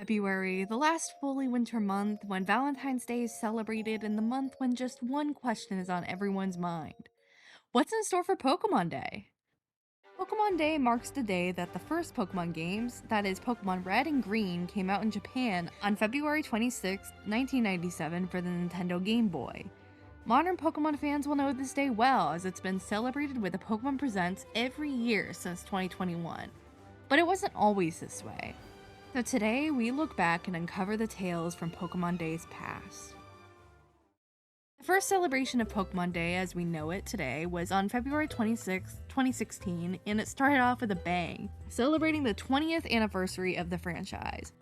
February, the last fully winter month when Valentine's Day is celebrated, and the month when just one question is on everyone's mind. What's in store for Pokemon Day? Pokemon Day marks the day that the first Pokemon games, that is, Pokemon Red and Green, came out in Japan on February 26, 1997 for the Nintendo Game Boy. Modern Pokemon fans will know this day well, as it's been celebrated with a Pokemon Presents every year since 2021. But it wasn't always this way. So today, we look back and uncover the tales from Pokemon Day's past. The first celebration of Pokemon Day as we know it today was on February 26, 2016, and it started off with a bang, celebrating the 20th anniversary of the franchise.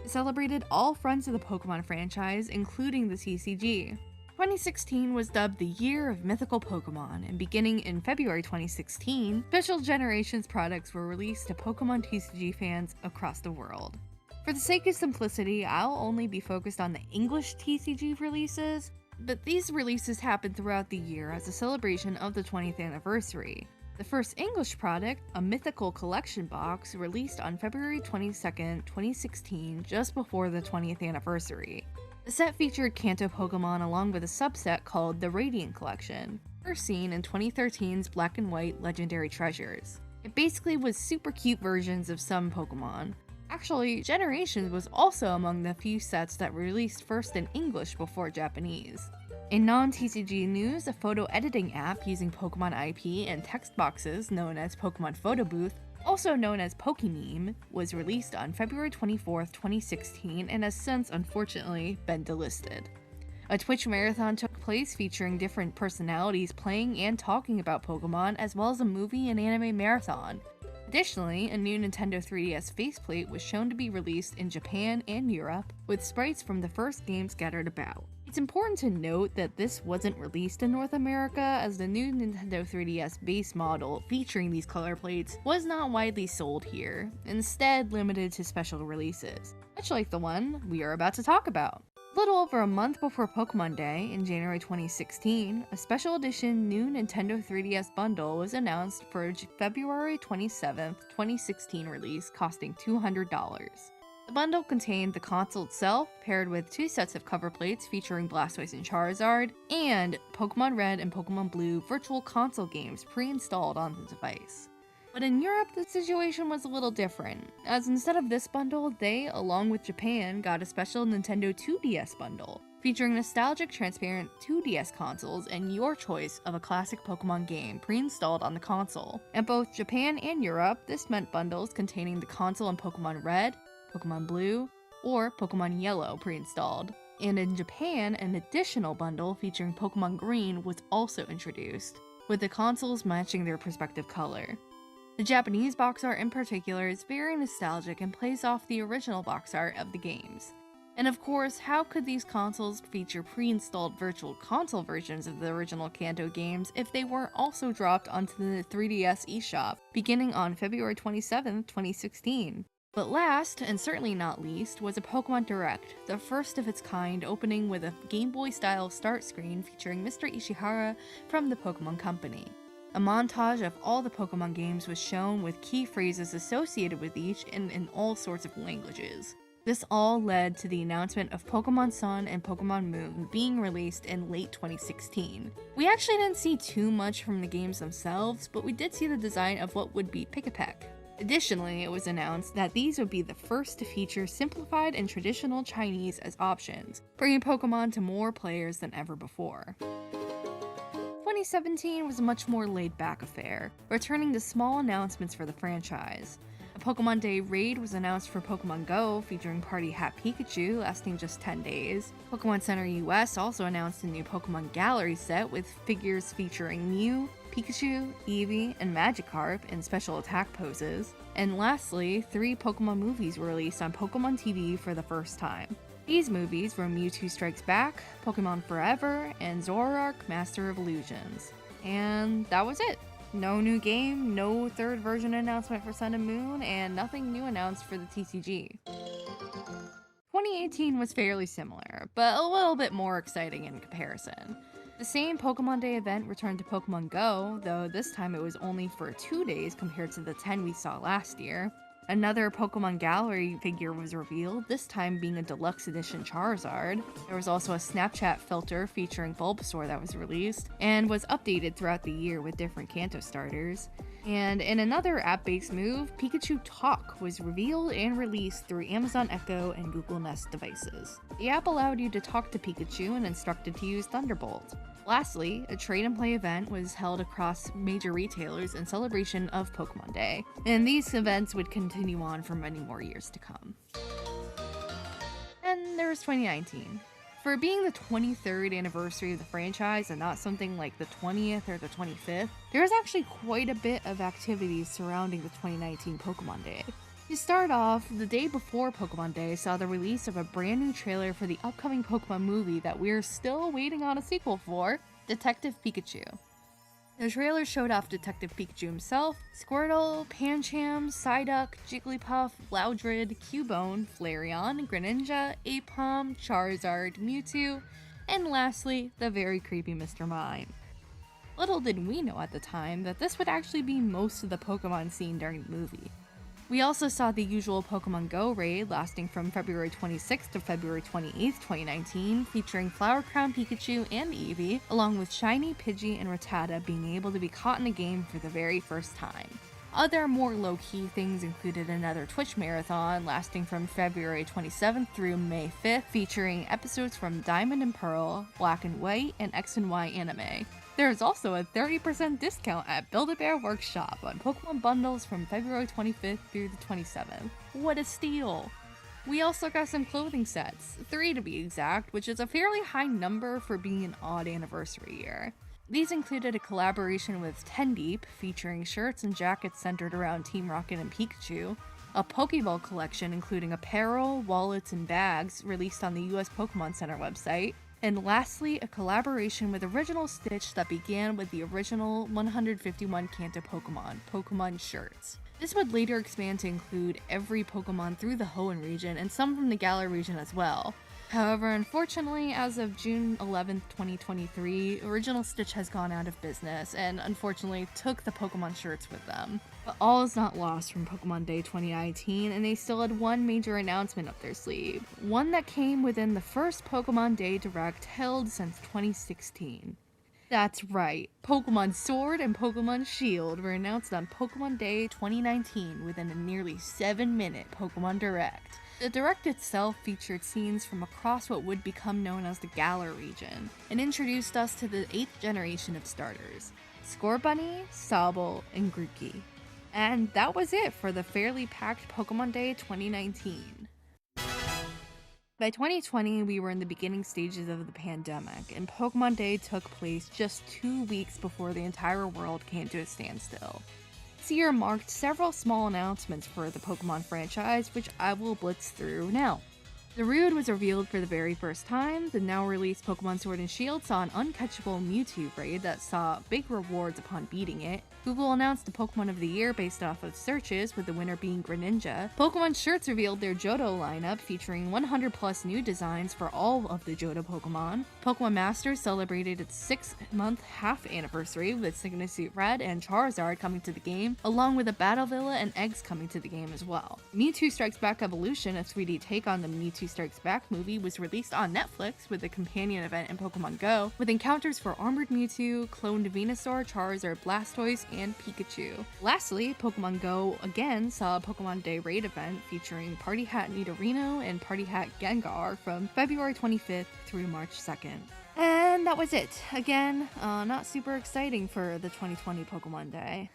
It celebrated all fronts of the Pokemon franchise, including the TCG. 2016 was dubbed the Year of Mythical Pokemon, and beginning in February 2016, special generations products were released to Pokemon TCG fans across the world. For the sake of simplicity, I'll only be focused on the English TCG releases, but these releases happened throughout the year as a celebration of the 20th anniversary. The first English product, a Mythical Collection box, released on February 22nd, 2016, just before the 20th anniversary. The set featured Kanto Pokemon along with a subset called the Radiant Collection, first seen in 2013's Black and White Legendary Treasures. It basically was super cute versions of some Pokemon. Actually, Generations was also among the few sets that were released first in English before Japanese. In non-TCG news, a photo editing app using Pokemon IP and text boxes known as Pokemon Photo Booth, also known as Pokememe, was released on February 24th, 2016 and has since unfortunately been delisted. A Twitch marathon took place featuring different personalities playing and talking about Pokemon, as well as a movie and anime marathon. Additionally, a new Nintendo 3DS faceplate was shown to be released in Japan and Europe, with sprites from the first game scattered about. It's important to note that this wasn't released in North America, as the new Nintendo 3DS base model featuring these color plates was not widely sold here, instead limited to special releases, much like the one we are about to talk about. A little over a month before Pokemon Day, in January 2016, a special edition new Nintendo 3DS bundle was announced for February 27th, 2016 release, costing $200. The bundle contained the console itself, paired with two sets of cover plates featuring Blastoise and Charizard, and Pokemon Red and Pokemon Blue virtual console games pre-installed on the device. But in Europe, the situation was a little different, as instead of this bundle, they, along with Japan, got a special Nintendo 2DS bundle, featuring nostalgic transparent 2DS consoles and your choice of a classic Pokemon game pre-installed on the console. In both Japan and Europe, this meant bundles containing the console and Pokemon Red, Pokemon Blue, or Pokemon Yellow pre-installed. And in Japan, an additional bundle featuring Pokemon Green was also introduced, with the consoles matching their respective color. The Japanese box art in particular is very nostalgic and plays off the original box art of the games. And of course, how could these consoles feature pre-installed virtual console versions of the original Kanto games if they weren't also dropped onto the 3DS eShop beginning on February 27, 2016? But last, and certainly not least, was a Pokemon Direct, the first of its kind, opening with a Game Boy-style start screen featuring Mr. Ishihara from the Pokemon Company. A montage of all the Pokemon games was shown with key phrases associated with each and in all sorts of languages. This all led to the announcement of Pokemon Sun and Pokemon Moon being released in late 2016. We actually didn't see too much from the games themselves, but we did see the design of what would be Pick-a-Peck. Additionally, it was announced that these would be the first to feature simplified and traditional Chinese as options, bringing Pokemon to more players than ever before. 2017 was a much more laid-back affair, returning to small announcements for the franchise. A Pokemon Day raid was announced for Pokemon Go, featuring Party Hat Pikachu, lasting just 10 days. Pokemon Center US also announced a new Pokemon Gallery set with figures featuring Mew, Pikachu, Eevee, and Magikarp in special attack poses. And lastly, 3 Pokemon movies were released on Pokemon TV for the first time. These movies were Mewtwo Strikes Back, Pokemon Forever, and Zoroark Master of Illusions. And that was it. No new game, no third version announcement for Sun and Moon, and nothing new announced for the TCG. 2018 was fairly similar, but a little bit more exciting in comparison. The same Pokemon Day event returned to Pokemon Go, though this time it was only for 2 days compared to the 10 we saw last year. Another Pokemon Gallery figure was revealed, this time being a deluxe edition Charizard. There was also a Snapchat filter featuring Bulbasaur that was released, and was updated throughout the year with different Kanto starters. And in another app-based move, Pikachu Talk was revealed and released through Amazon Echo and Google Nest devices. The app allowed you to talk to Pikachu and instructed to use Thunderbolt. Lastly, a trade and play event was held across major retailers in celebration of Pokemon Day, and these events would continue on for many more years to come. And there was 2019. For being the 23rd anniversary of the franchise and not something like the 20th or the 25th, there was actually quite a bit of activities surrounding the 2019 Pokemon Day. To start off, the day before Pokemon Day saw the release of a brand new trailer for the upcoming Pokemon movie that we're still waiting on a sequel for, Detective Pikachu. The trailer showed off Detective Pikachu himself, Squirtle, Pancham, Psyduck, Jigglypuff, Loudred, Cubone, Flareon, Greninja, Aipom, Charizard, Mewtwo, and lastly, the very creepy Mr. Mime. Little did we know at the time that this would actually be most of the Pokemon seen during the movie. We also saw the usual Pokemon Go raid lasting from February 26th to February 28th, 2019, featuring Flower Crown Pikachu and Eevee, along with Shiny, Pidgey, and Rattata being able to be caught in the game for the very first time. Other more low-key things included another Twitch marathon lasting from February 27th through May 5th, featuring episodes from Diamond and Pearl, Black and White, and X and Y anime. There is also a 30% discount at Build-A-Bear Workshop on Pokemon bundles from February 25th through the 27th. What a steal! We also got some clothing sets, 3 to be exact, which is a fairly high number for being an odd anniversary year. These included a collaboration with 10 Deep, featuring shirts and jackets centered around Team Rocket and Pikachu, a Pokeball collection including apparel, wallets, and bags released on the US Pokemon Center website, and lastly, a collaboration with Original Stitch that began with the original 151 Kanto Pokemon shirts. This would later expand to include every Pokemon through the Hoenn region and some from the Galar region as well. However, unfortunately, as of June 11th, 2023, Original Stitch has gone out of business and unfortunately took the Pokemon shirts with them. But all is not lost from Pokemon Day 2019, and they still had one major announcement up their sleeve. One that came within the first Pokemon Day Direct held since 2016. That's right, Pokemon Sword and Pokemon Shield were announced on Pokemon Day 2019 within a nearly 7-minute Pokemon Direct. The Direct itself featured scenes from across what would become known as the Galar region, and introduced us to the 8th generation of starters, Scorbunny, Sobble, and Grookey. And that was it for the fairly packed Pokemon Day 2019. By 2020, we were in the beginning stages of the pandemic, and Pokemon Day took place just 2 weeks before the entire world came to a standstill. This year marked several small announcements for the Pokemon franchise, which I will blitz through now. The Rude was revealed for the very first time. The now-released Pokemon Sword and Shield saw an uncatchable Mewtwo raid that saw big rewards upon beating it. Google announced the Pokemon of the Year based off of searches, with the winner being Greninja. Pokemon Shirts revealed their Johto lineup, featuring 100 plus new designs for all of the Johto Pokemon. Pokemon Masters celebrated its 6-month half anniversary, with Signet Suit Red and Charizard coming to the game, along with a Battle Villa and eggs coming to the game as well. Mewtwo Strikes Back Evolution, a 3D take on the Mewtwo Strikes Back movie, was released on Netflix with a companion event in Pokemon Go, with encounters for Armored Mewtwo, cloned Venusaur, Charizard, Blastoise, and Pikachu. Lastly, Pokemon Go again saw a Pokemon Day raid event featuring Party Hat Nidorino and Party Hat Gengar from February 25th through March 2nd. And that was it. Again, not super exciting for the 2020 Pokemon Day.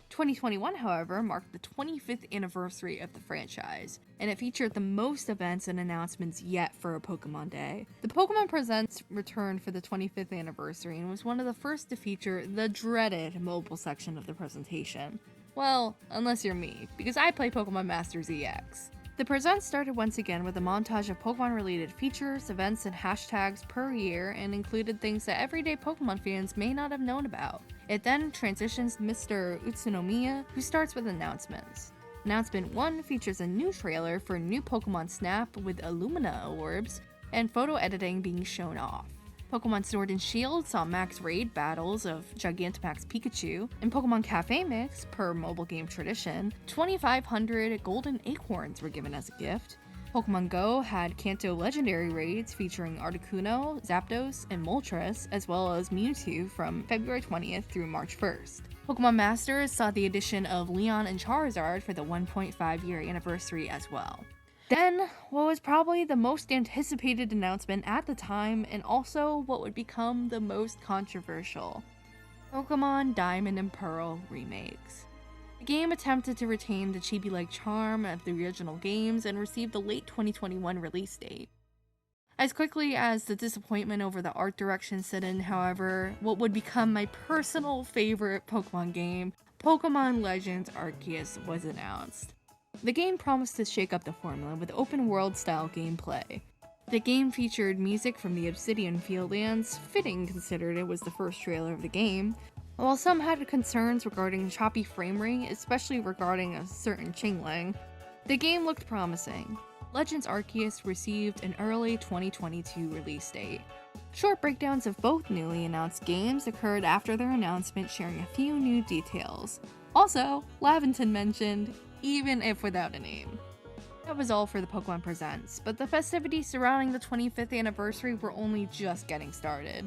2021, however, marked the 25th anniversary of the franchise, and it featured the most events and announcements yet for a Pokemon Day. The Pokemon Presents returned for the 25th anniversary and was one of the first to feature the dreaded mobile section of the presentation. Well, unless you're me, because I play Pokemon Masters EX. The Presents started once again with a montage of Pokemon-related features, events, and hashtags per year, and included things that everyday Pokemon fans may not have known about. It then transitions to Mr. Utsunomiya, who starts with announcements. Announcement 1 features a new trailer for new Pokemon Snap with Illumina orbs, and photo editing being shown off. Pokemon Sword and Shield saw max raid battles of Gigantamax Pikachu, and Pokemon Cafe Mix, per mobile game tradition, 2,500 golden acorns were given as a gift. Pokemon Go had Kanto legendary raids featuring Articuno, Zapdos, and Moltres, as well as Mewtwo from February 20th through March 1st. Pokemon Masters saw the addition of Leon and Charizard for the 1.5-year anniversary as well. Then, what was probably the most anticipated announcement at the time, and also what would become the most controversial: Pokemon Diamond and Pearl remakes. The game attempted to retain the chibi-like charm of the original games and received a late 2021 release date. As quickly as the disappointment over the art direction set in, however, what would become my personal favorite Pokemon game, Pokemon Legends Arceus, was announced. The game promised to shake up the formula with open-world style gameplay. The game featured music from the Obsidian Fieldlands, fitting considered it was the first trailer of the game. While some had concerns regarding choppy frame rate, especially regarding a certain Chingling, the game looked promising. Legends Arceus received an early 2022 release date. Short breakdowns of both newly announced games occurred after their announcement, sharing a few new details. Also, Laventon mentioned, even if without a name. That was all for the Pokemon Presents, but the festivities surrounding the 25th anniversary were only just getting started.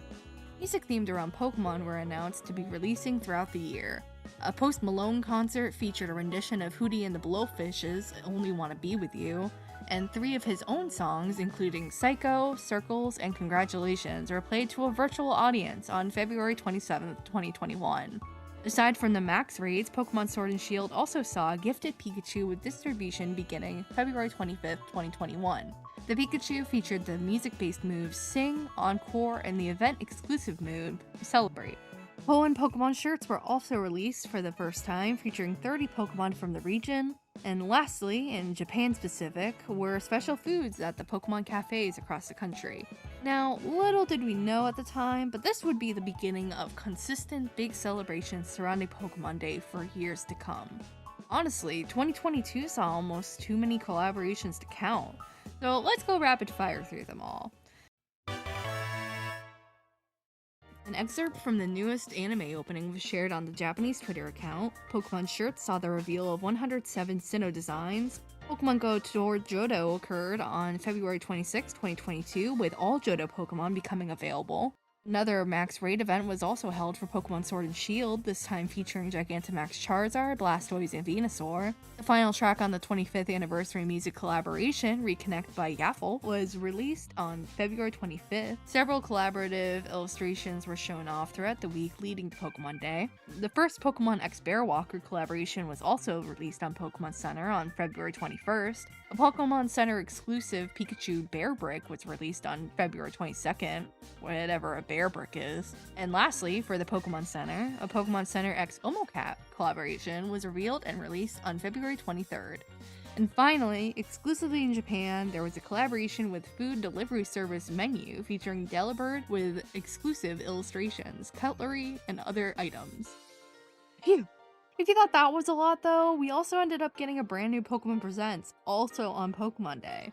Music themed around Pokemon were announced to be releasing throughout the year. A Post Malone concert featured a rendition of Hootie and the Blowfish's Only Wanna Be With You, and 3 of his own songs, including Psycho, Circles, and Congratulations, were played to a virtual audience on February 27, 2021. Aside from the max raids, Pokemon Sword and Shield also saw a gifted Pikachu with distribution beginning February 25, 2021. The Pikachu featured the music-based moves Sing, Encore, and the event-exclusive move Celebrate. Poen Pokemon shirts were also released for the first time, featuring 30 Pokemon from the region. And lastly, in Japan specific, were special foods at the Pokemon cafes across the country. Now, little did we know at the time, but this would be the beginning of consistent big celebrations surrounding Pokemon Day for years to come. Honestly, 2022 saw almost too many collaborations to count, so let's go rapid fire through them all. An excerpt from the newest anime opening was shared on the Japanese Twitter account. Pokemon shirts saw the reveal of 107 Sinnoh designs. Pokemon Go Tour Johto occurred on February 26, 2022, with all Johto Pokemon becoming available. Another max raid event was also held for Pokemon Sword and Shield, this time featuring Gigantamax Charizard, Blastoise, and Venusaur. The final track on the 25th anniversary music collaboration, Reconnect by Yaffle, was released on February 25th. Several collaborative illustrations were shown off throughout the week leading to Pokemon Day. The first Pokemon X Bearwalker collaboration was also released on Pokemon Center on February 21st. A Pokemon Center exclusive Pikachu Bear Brick was released on February 22nd, whatever a bear brick is. And lastly, for the Pokemon Center, a Pokemon Center X Omocat collaboration was revealed and released on February 23rd. And finally, exclusively in Japan, there was a collaboration with food delivery service Menu featuring Delibird with exclusive illustrations, cutlery, and other items. Phew! If you thought that was a lot though, we also ended up getting a brand new Pokemon Presents, also on Pokemon Day.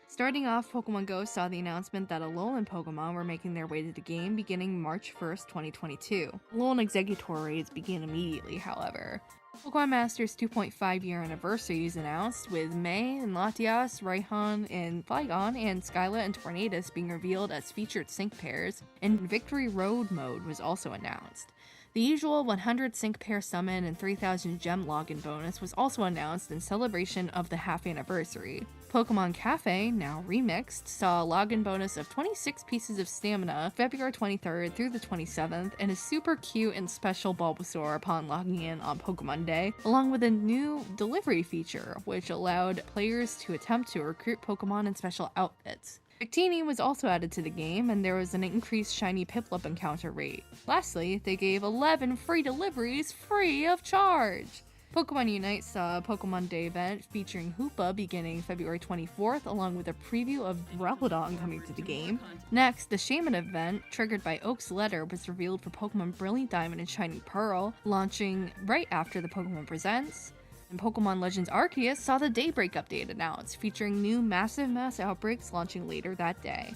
Starting off, Pokemon Go saw the announcement that Alolan Pokemon were making their way to the game beginning March 1st, 2022. Alolan Exeggutor raids began immediately, however. Pokemon Masters 2.5-year anniversary is announced, with May and Latias, Raihan, and Flygon, and Skyla and Tornadus being revealed as featured sync pairs, and Victory Road mode was also announced. The usual 100 sync pair summon and 3000 gem login bonus was also announced in celebration of the half anniversary. Pokemon Cafe, now remixed, saw a login bonus of 26 pieces of stamina February 23rd through the 27th, and a super cute and special Bulbasaur upon logging in on Pokemon Day, along with a new delivery feature, which allowed players to attempt to recruit Pokemon in special outfits. Victini was also added to the game, and there was an increased shiny Piplup encounter rate. Lastly, they gave 11 free deliveries free of charge! Pokemon Unite saw a Pokemon Day event featuring Hoopa beginning February 24th, along with a preview of Ralphdon coming to the game. Next, the Shaman event, triggered by Oak's letter, was revealed for Pokemon Brilliant Diamond and Shining Pearl, launching right after the Pokemon Presents. And Pokemon Legends Arceus saw the Daybreak update announced, featuring new massive mass outbreaks launching later that day.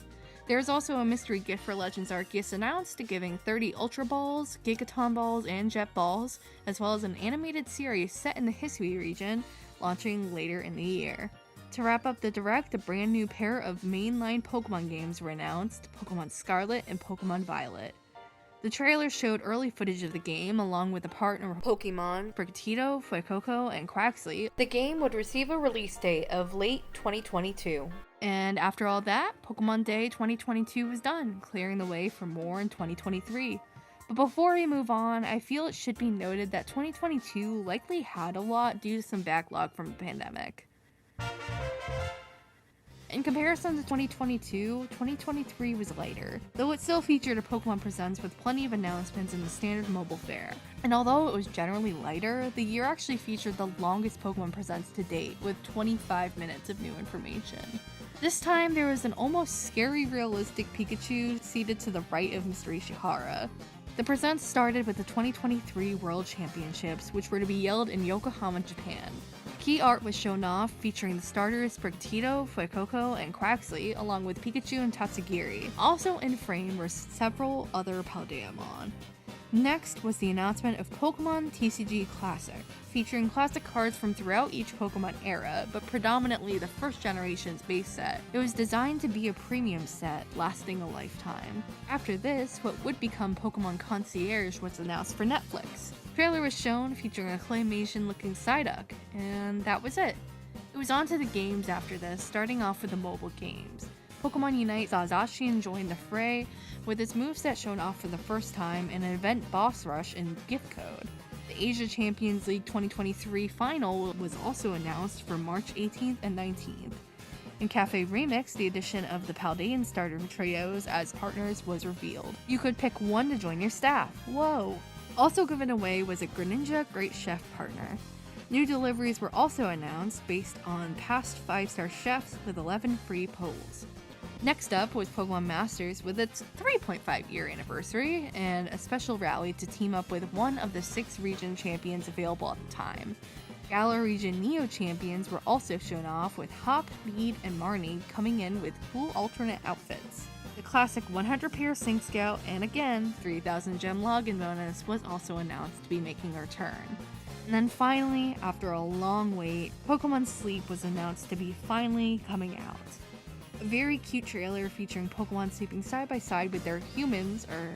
There's also a mystery gift for Legends Arceus announced, giving 30 Ultra Balls, Gigaton Balls, and Jet Balls, as well as an animated series set in the Hisui region, launching later in the year. To wrap up the Direct, a brand new pair of mainline Pokemon games were announced, Pokemon Scarlet and Pokemon Violet. The trailer showed early footage of the game, along with a partner Pokemon, Brigatito, Fuecoco, and Quaxly. The game would receive a release date of late 2022. And after all that, Pokemon Day 2022 was done, clearing the way for more in 2023. But before we move on, I feel it should be noted that 2022 likely had a lot due to some backlog from the pandemic. In comparison to 2022, 2023 was lighter, though it still featured a Pokemon Presents with plenty of announcements in the standard mobile fare. And although it was generally lighter, the year actually featured the longest Pokemon Presents to date, with 25 minutes of new information. This time, there was an almost scary realistic Pikachu seated to the right of Mr. Ishihara. The Presents started with the 2023 World Championships, which were to be held in Yokohama, Japan. Key art was shown off, featuring the starters Brigatito, Fuecoco, and Quaxly, along with Pikachu and Tatsugiri. Also in frame were several other Paldeamon. Next was the announcement of Pokemon TCG Classic, featuring classic cards from throughout each Pokemon era, but predominantly the first generation's base set. It was designed to be a premium set, lasting a lifetime. After this, what would become Pokemon Concierge was announced for Netflix. The trailer was shown, featuring a claymation-looking Psyduck, and that was it. It was on to the games after this, starting off with the mobile games. Pokemon Unite saw Zacian join the fray, with its moveset shown off for the first time in an event boss rush and gift code. The Asia Champions League 2023 final was also announced for March 18th and 19th. In Cafe Remix, the addition of the Paldean starter trios as partners was revealed. You could pick one to join your staff. Whoa! Also given away was a Greninja Great Chef partner. New deliveries were also announced based on past 5-star chefs with 11 free polls. Next up was Pokemon Masters with its 3.5 year anniversary and a special rally to team up with one of the 6 region champions available at the time. Galar Region Neo champions were also shown off, with Hop, Mead, and Marnie coming in with cool alternate outfits. The classic 100 pair Sync Scout and again 3000 gem login bonus was also announced to be making a return. And then finally, after a long wait, Pokemon Sleep was announced to be finally coming out. A very cute trailer featuring Pokemon sleeping side by side with their humans, or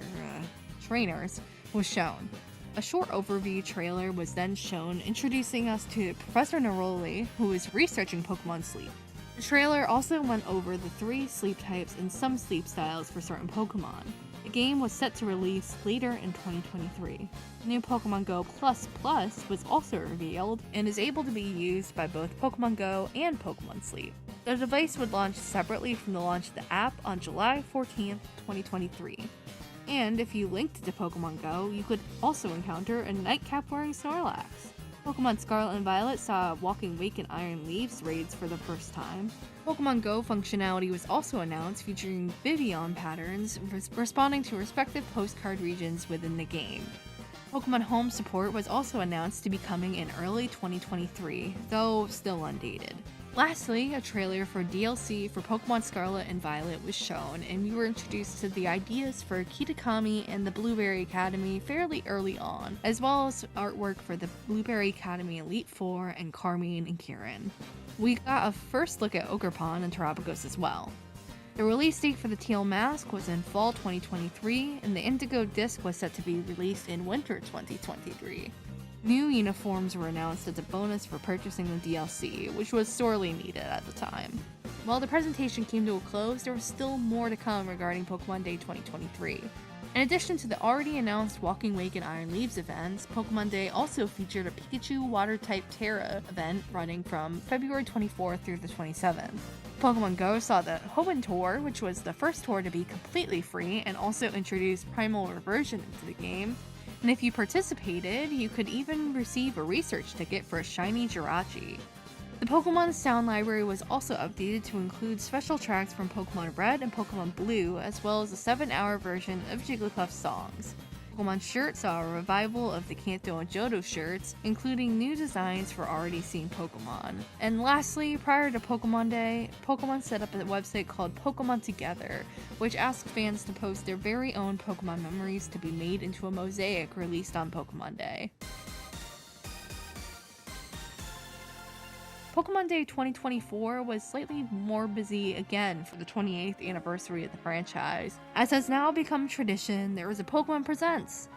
trainers, was shown. A short overview trailer was then shown, introducing us to Professor Neroli, who is researching Pokemon Sleep. The trailer also went over the 3 sleep types and some sleep styles for certain Pokemon. The game was set to release later in 2023. New Pokemon Go Plus Plus was also revealed and is able to be used by both Pokemon Go and Pokemon Sleep. The device would launch separately from the launch of the app on July 14th, 2023. And if you linked to Pokemon Go, you could also encounter a nightcap-wearing Snorlax. Pokemon Scarlet and Violet saw Walking Wake and Iron Leaves raids for the first time. Pokemon Go functionality was also announced, featuring Vivillon patterns responding to respective postcard regions within the game. Pokemon Home support was also announced to be coming in early 2023, though still undated. Lastly, a trailer for DLC for Pokemon Scarlet and Violet was shown, and we were introduced to the ideas for Kitakami and the Blueberry Academy fairly early on, as well as artwork for the Blueberry Academy Elite Four and Carmine and Kieran. We got a first look at Ogerpon and Terapagos as well. The release date for the Teal Mask was in fall 2023, and the Indigo Disc was set to be released in winter 2023. New uniforms were announced as a bonus for purchasing the DLC, which was sorely needed at the time. While the presentation came to a close, there was still more to come regarding Pokemon Day 2023. In addition to the already announced Walking Wake and Iron Leaves events, Pokemon Day also featured a Pikachu Water-type Terra event running from February 24th through the 27th. Pokemon Go saw the Hoenn Tour, which was the first tour to be completely free and also introduced Primal Reversion into the game. And if you participated, you could even receive a research ticket for a shiny Jirachi. The Pokemon Sound Library was also updated to include special tracks from Pokemon Red and Pokemon Blue, as well as a 7-hour version of Jigglypuff's songs. Pokemon shirts saw a revival of the Kanto and Johto shirts, including new designs for already seen Pokemon. And lastly, prior to Pokemon Day, Pokemon set up a website called Pokemon Together, which asked fans to post their very own Pokemon memories to be made into a mosaic released on Pokemon Day. Pokemon Day 2024 was slightly more busy again for the 28th anniversary of the franchise. As has now become tradition, there was a Pokemon Presents.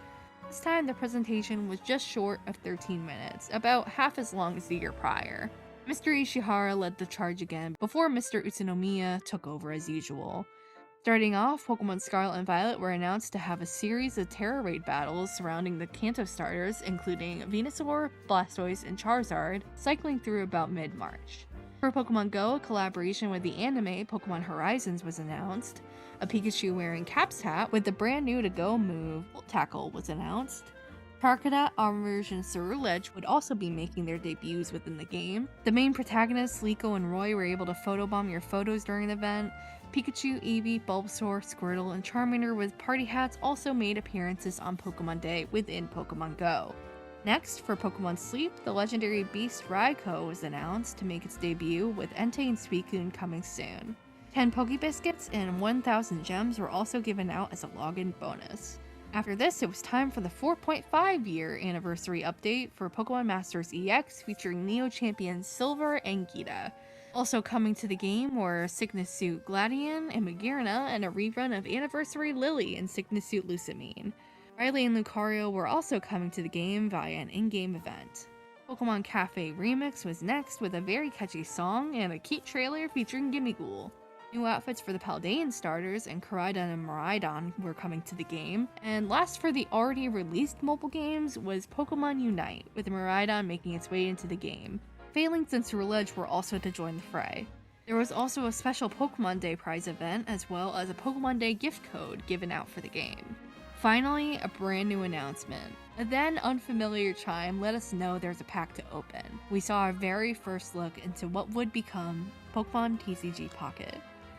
This time the presentation was just short of 13 minutes, about half as long as the year prior. Mr. Ishihara led the charge again before Mr. Utsunomiya took over as usual. Starting off, Pokemon Scarlet and Violet were announced to have a series of Terra Raid battles surrounding the Kanto starters, including Venusaur, Blastoise, and Charizard, cycling through about mid-March. For Pokemon Go, a collaboration with the anime Pokemon Horizons was announced. A Pikachu wearing Cap's hat with the brand new to-go move, Volt Tackle, was announced. Charcadet, Armor version Ceruledge would also be making their debuts within the game. The main protagonists, Liko and Roy, were able to photobomb your photos during the event. Pikachu, Eevee, Bulbasaur, Squirtle, and Charmander with party hats also made appearances on Pokemon Day within Pokemon Go. Next, for Pokemon Sleep, the legendary beast Raikou was announced to make its debut, with Entei and Suicune coming soon. 10 Pokebiscuits and 1,000 gems were also given out as a login bonus. After this, it was time for the 4.5 year anniversary update for Pokemon Masters EX featuring Neo Champions Silver and Gita. Also coming to the game were Sickness Suit Gladion and Magearna, and a rerun of Anniversary Lily and Sickness Suit Lusamine. Riley and Lucario were also coming to the game via an in-game event. Pokemon Cafe Remix was next with a very catchy song and a cute trailer featuring Gimmighoul. New outfits for the Paldean starters and Koraidon and Miraidon were coming to the game. And last for the already released mobile games was Pokemon Unite, with Miraidon making its way into the game. Phalanx and Ceruledge were also to join the fray. There was also a special Pokemon Day prize event, as well as a Pokemon Day gift code given out for the game. Finally, a brand new announcement. A then unfamiliar chime let us know there's a pack to open. We saw our very first look into what would become Pokemon TCG Pocket.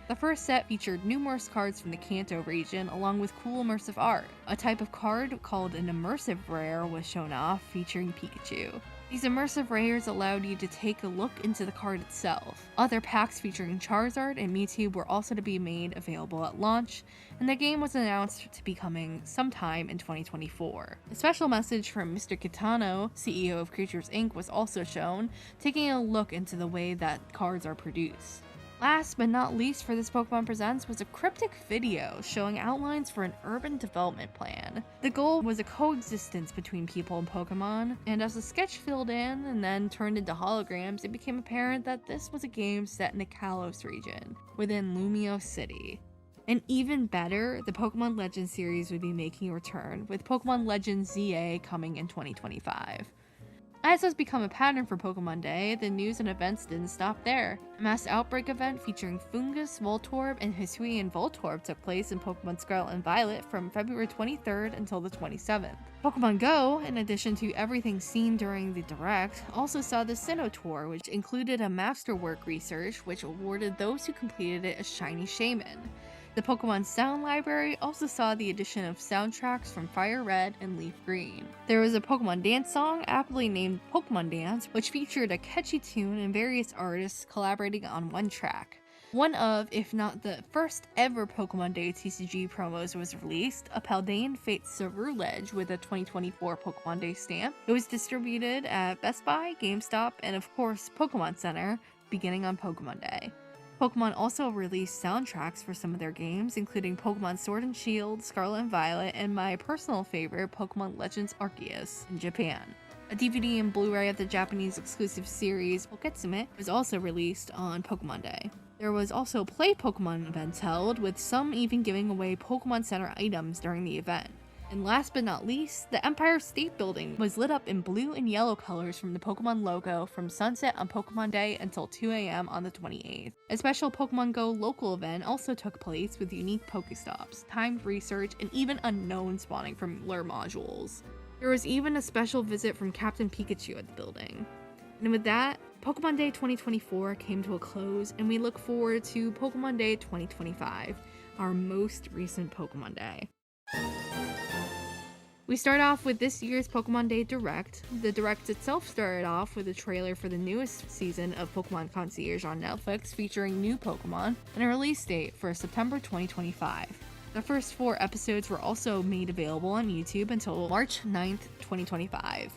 The first set featured numerous cards from the Kanto region along with cool immersive art. A type of card called an immersive rare was shown off, featuring Pikachu. These immersive rares allowed you to take a look into the card itself. Other packs featuring Charizard and Mewtwo were also to be made available at launch, and the game was announced to be coming sometime in 2024. A special message from Mr. Kitano, CEO of Creatures Inc., was also shown, taking a look into the way that cards are produced. Last but not least for this Pokemon Presents was a cryptic video showing outlines for an urban development plan. The goal was a coexistence between people and Pokemon, and as the sketch filled in and then turned into holograms, it became apparent that this was a game set in the Kalos region, within Lumio City. And even better, the Pokemon Legends series would be making a return, with Pokemon Legends ZA coming in 2025. As has become a pattern for Pokemon Day, the news and events didn't stop there. A mass outbreak event featuring Fungus, Voltorb, and Hisuian Voltorb took place in Pokemon Scarlet and Violet from February 23rd until the 27th. Pokemon Go, in addition to everything seen during the Direct, also saw the Sinnoh Tour, which included a masterwork research which awarded those who completed it a Shiny Shaman. The Pokemon Sound Library also saw the addition of soundtracks from Fire Red and Leaf Green. There was a Pokemon dance song, aptly named Pokemon Dance, which featured a catchy tune and various artists collaborating on one track. One of, if not the first ever Pokemon Day TCG promos was released, a Paldean Fate Ceruledge with a 2024 Pokemon Day stamp. It was distributed at Best Buy, GameStop, and of course Pokemon Center, beginning on Pokemon Day. Pokemon also released soundtracks for some of their games, including Pokemon Sword and Shield, Scarlet and Violet, and my personal favorite, Pokemon Legends Arceus in Japan. A DVD and Blu-ray of the Japanese exclusive series Poketsume was also released on Pokemon Day. There was also Play Pokemon events held, with some even giving away Pokemon Center items during the event. And last but not least, the Empire State Building was lit up in blue and yellow colors from the Pokemon logo from sunset on Pokemon Day until 2 AM on the 28th. A special Pokemon Go local event also took place with unique Pokestops, timed research, and even unknown spawning from lure modules. There was even a special visit from Captain Pikachu at the building. And with that, Pokemon Day 2024 came to a close, and we look forward to Pokemon Day 2025, our most recent Pokemon Day. We start off with this year's Pokemon Day Direct. The Direct itself started off with a trailer for the newest season of Pokemon Concierge on Netflix featuring new Pokemon and a release date for September 2025. The first 4 episodes were also made available on YouTube until March 9th, 2025.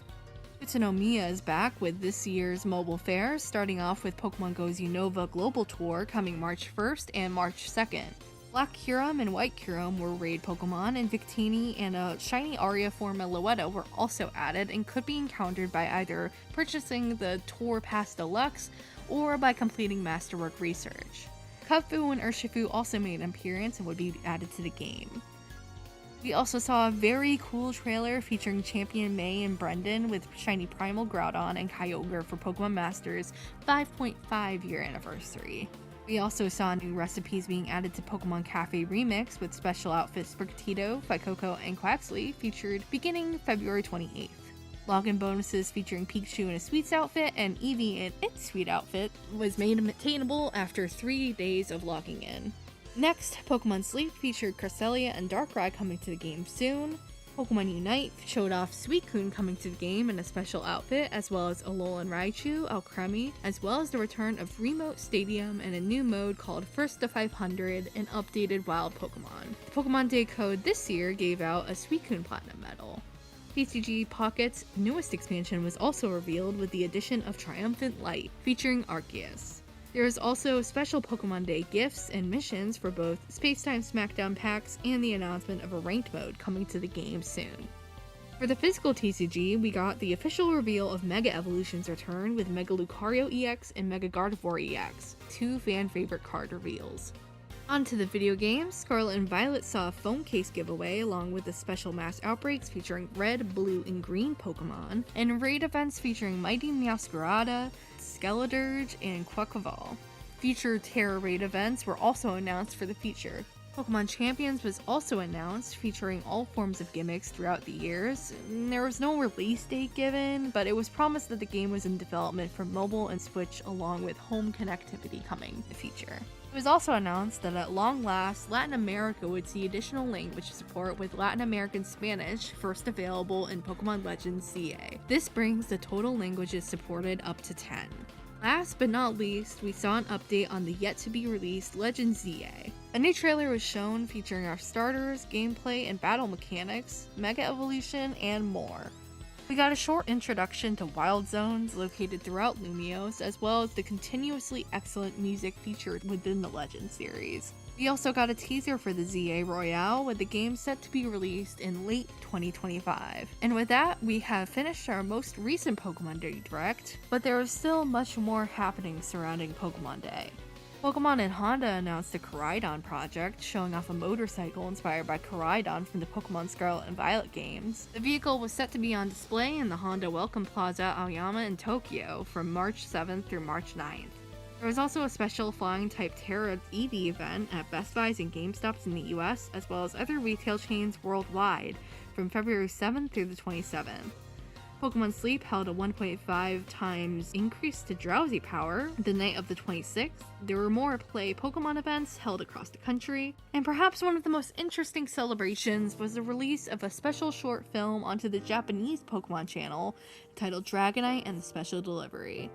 Utsunomiya is back with this year's mobile fair, starting off with Pokemon Go's Unova Global Tour coming March 1st and March 2nd. Black Kyurem and White Kyurem were raid Pokemon, and Victini and a shiny Aria form Meloetta were also added and could be encountered by either purchasing the Tour Pass Deluxe or by completing Masterwork Research. Kutfu and Urshifu also made an appearance and would be added to the game. We also saw a very cool trailer featuring Champion May and Brendan with shiny Primal Groudon and Kyogre for Pokemon Masters 5.5 year anniversary. We also saw new recipes being added to Pokemon Cafe Remix with special outfits for Tito, Fuecoco, and Quaxley featured beginning February 28th. Login bonuses featuring Pikachu in a Sweets outfit and Eevee in its Sweet outfit was made attainable after 3 days of logging in. Next, Pokemon Sleep featured Cresselia and Darkrai coming to the game soon. Pokemon Unite showed off Suicune coming to the game in a special outfit, as well as Alolan Raichu, Alcremie, as well as the return of Remote Stadium and a new mode called First to 500 and updated wild Pokemon. The Pokemon Day code this year gave out a Suicune Platinum Medal. TCG Pocket's newest expansion was also revealed with the addition of Triumphant Light, featuring Arceus. There is also special Pokemon Day gifts and missions for both Spacetime Smackdown packs and the announcement of a ranked mode coming to the game soon. For the physical TCG, we got the official reveal of Mega Evolution's return with Mega Lucario EX and Mega Gardevoir EX, 2 fan favorite card reveals. On to the video games, Scarlet and Violet saw a phone case giveaway along with the special mass outbreaks featuring red, blue, and green Pokemon, and raid events featuring Mighty Meowscarada, Skeledirge, and Quaquaval. Future Terra raid events were also announced for the future. Pokemon Champions was also announced, featuring all forms of gimmicks throughout the years. There was no release date given, but it was promised that the game was in development for mobile and Switch along with home connectivity coming in the future. It was also announced that at long last, Latin America would see additional language support with Latin American Spanish first available in Pokemon Legends CA. This brings the total languages supported up to 10. Last but not least, we saw an update on the yet-to-be-released Legends ZA. A new trailer was shown featuring our starters, gameplay and battle mechanics, Mega Evolution, and more. We got a short introduction to wild zones located throughout Lumiose, as well as the continuously excellent music featured within the Legends series. We also got a teaser for the ZA Royale, with the game set to be released in late 2025. And with that, we have finished our most recent Pokemon Day Direct, but there is still much more happening surrounding Pokemon Day. Pokemon and Honda announced a Koraidon project, showing off a motorcycle inspired by Koraidon from the Pokemon Scarlet and Violet games. The vehicle was set to be on display in the Honda Welcome Plaza Aoyama in Tokyo from March 7th through March 9th. There was also a special Flying-type Terra Eevee event at Best Buys and GameStops in the US, as well as other retail chains worldwide from February 7th through the 27th. Pokemon Sleep held a 1.5 times increase to Drowsy power the night of the 26th. There were more play Pokemon events held across the country, and perhaps one of the most interesting celebrations was the release of a special short film onto the Japanese Pokemon channel titled Dragonite and the Special Delivery.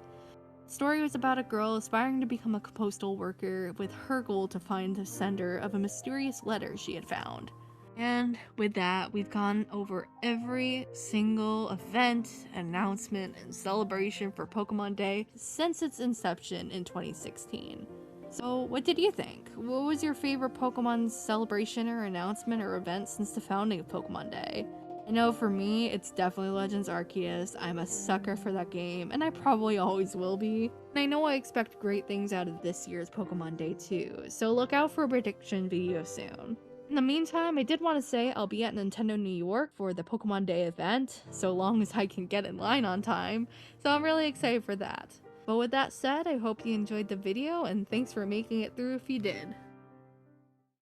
The story was about a girl aspiring to become a postal worker with her goal to find the sender of a mysterious letter she had found. And with that, we've gone over every single event, announcement, and celebration for Pokemon Day since its inception in 2016. So what did you think? What was your favorite Pokemon celebration or announcement or event since the founding of Pokemon Day? I know for me, it's definitely Legends Arceus. I'm a sucker for that game, and I probably always will be. And I know I expect great things out of this year's Pokemon Day too, so look out for a prediction video soon. In the meantime, I did want to say I'll be at Nintendo New York for the Pokemon Day event, so long as I can get in line on time, so I'm really excited for that. But with that said, I hope you enjoyed the video, and thanks for making it through if you did.